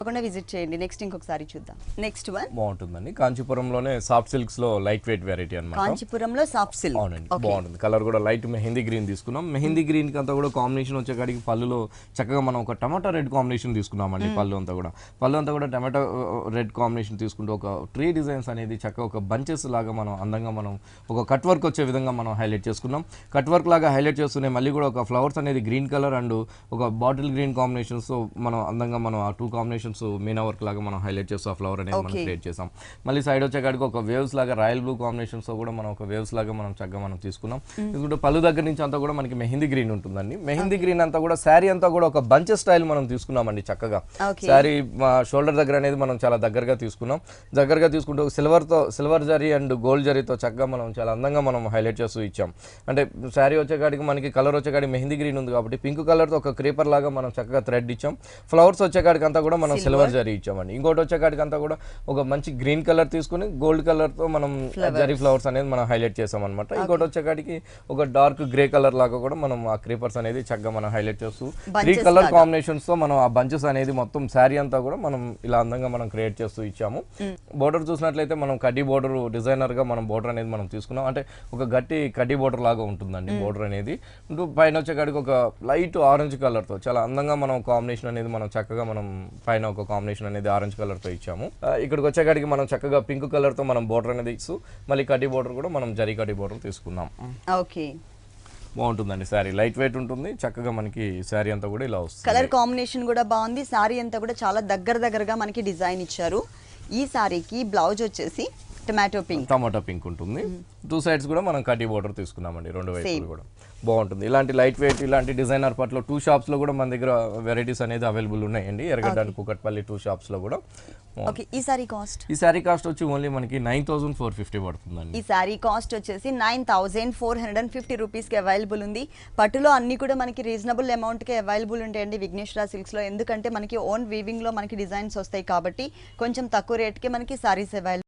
తప్పకుండా విజిట్ చేయండి. నెక్స్ట్ ఇంకొకసారి చూద్దాం. నెక్స్ట్ వన్ బాగుంటుందండి. కాంచీపురంలోనే సాఫ్ట్ సిల్క్స్ లో లైట్ వెయిట్ వెరైటీ అన్నమాట. కాంచీపురంలో సాఫ్ట్ సిల్క్. అవునండి, బాగుంటుంది. కలర్ కూడా లైట్ మెహందీ గ్రీన్ తీసుకున్నాం. మెహందీ గ్రీన్ కి అంతా కూడా కాంబినేషన్ వచ్చేకాడికి పళ్ళులో చక్కగా మనం ఒక టమాటా రెడ్ కాంబినేషన్ తీసుకున్నామండి. పళ్ళు అంతా కూడా టమాటా రెడ్ కాంబినేషన్ తీసుకుంటూ ఒక ట్రీ డిజైన్స్ అనేది చక్కగా ఒక బంచెస్ లాగా మనం అందంగా మనం ఒక కట్ వర్క్ వచ్చే విధంగా మనం హైలైట్ చేసుకున్నాం. కట్ వర్క్ లాగా హైలైట్ చేస్తూనే మళ్ళీ కూడా ఒక ఫ్లవర్స్ అనేది గ్రీన్ కలర్ అండ్ ఒక బాటిల్ గ్రీన్ కాంబినేషన్స్ మనం అందంగా మనం ఆ టూ కాంబినేషన్స్ మీనా వర్క్ లాగా మనం హైలైట్ చేస్తూ ఆ ఫ్లవర్ అనేది మనం క్రియేట్ చేసాం. మళ్ళీ సైడ్ వచ్చేకాడికి ఒక వేవ్స్ లాగా రాయల్ బ్లూ కాంబినేషన్స్ తో కూడా మనం ఒక వేవ్స్ లాగా మనం చక్కగా మనం తీసుకున్నాం. ఎందుకంటే పళ్ళు దగ్గర నుంచి అంతా కూడా మనకి మెహందీ గ్రీన్ ఉంటుందండి. మెహందీ గ్రీన్ అంతా కూడా శారీ అంతా కూడా ఒక బంచ్ స్టైల్ మనం తీసుకున్నామండి. చక్కగా శారీ షోల్డర్ దగ్గర అనేది మనం చాలా దగ్గరగా తీసుకున్నాం. దగ్గరగా తీసుకుంటూ సిల్వర్ జరీ అండ్ గోల్డ్ జరీతో చక్కగా మనం చాలా అందంగా మనం హైలైట్ చేస్తూ ఇచ్చాం. అంటే శారీ వచ్చేకాడికి మనకి కలర్ వచ్చేకాడికి మెహందీ గ్రీన్ ఉంది కాబట్టి పింక్ కలర్ తో ఒక క్రీపర్ లాగా మనం చక్కగా థ్రెడ్ ఇచ్చాం. ఫ్లవర్స్ వచ్చేకాడికి అంతా కూడా మనం సిల్వర్ జరీ ఇచ్చామండి. ఇంకోటి వచ్చేకాడికి అంతా కూడా ఒక మంచి గ్రీన్ కలర్ తీసుకుని గోల్డ్ కలర్ తో మనం జరీ ఫ్లవర్స్ అనేది మనం హైలైట్ చేసాం అనమాట. ఇంకోటి వచ్చేకాడికి ఒక డార్క్ గ్రే కలర్ లాగా కూడా మనం ఆ క్రీపర్స్ అనేది చక్కగా మనం హైలైట్ చేస్తూ 3 కలర్ కాంబినేషన్స్ తో మనం ఆ బంచెస్ అనేది మొత్తం శారీ అంతా కూడా మనం ఇలా అందంగా మనం క్రియేట్ చేస్తూ ఇచ్చాము. బోర్డర్ చూసినట్లయితే మనం కడ్డీ బోర్డర్ డిజైనర్ గా మనం బోర్డర్ అనేది మనం తీసుకున్నాం. అంటే ఒక గట్టి కడ్డీ బోర్డర్ లాగా ఉంటుందండి బోర్డర్ అనేది. పైన వచ్చేకాడికి ఒక లైట్ ఆరెంజ్ కలర్ తో చాలా అందంగా మనం కాంబినేషన్ అనేది మనం చక్కగా మనం పైన ఒక కాంబినేషన్ అనేది ఆరెంజ్ కలర్ తో ఇచ్చాము. ఇక్కడికి వచ్చేకాడికి మనం చక్కగా పింక్ కలర్ తో మనం బోర్డర్ అనేది ఇస్తూ మళ్ళీ కడ్డీ బోర్డర్ కూడా మనం జరీ కడ్డీ బోర్డర్ తీసుకున్నాం. ఓకే, బాగుంటుందండి. శారీ లైట్ వెయిట్ ఉంటుంది. చక్కగా మనకి శారీ అంతా కూడా ఇలా వస్తుంది. కలర్ కాంబినేషన్ కూడా బాగుంది. శారీ అంతా కూడా చాలా దగ్గరగా మనకి డిజైన్ ఇచ్చారు. ఈ శారీకి బ్లౌజ్ వచ్చేసి టమాటో పింక్ ఉంటుంది. 2 సైడ్స్ కూడా మనం కడ్డీ బోర్డర్ తీసుకున్నామండి. 2 వైపులు కూడా బాగుంటుంది. ఇలాంటి లైట్ వెయిట్ ఇలాంటి డిజైనర్ పట్లో 2 షాప్స్ లో కూడా మన దగ్గర వెరైటీస్ అనేది అవైలబుల్ ఉన్నాయండి. ఎర్రగడ్డ అండ్ కూకట్పల్లి 2 షాప్స్ లో కూడా. ఈ సారీ కాస్ట్ వచ్చి ఓన్లీ మనకి 9450 పడుతుందండి. ఈ సారీ కాస్ట్ వచ్చేసి 9450 రూపీస్ కి అవైలబుల్ ఉంది. పట్టులో అన్ని కూడా మనకి రీజనబుల్ అమౌంట్ కి అవైలబుల్ ఉంటాయండి విఘ్నేశ్వర సిల్క్స్ లో. ఎందుకంటే మనకి ఓన్ వీవింగ్ లో మనకి డిజైన్స్ వస్తాయి కాబట్టి కొంచెం తక్కువ రేట్ కి మనకి సారీస్ అవైలబుల్.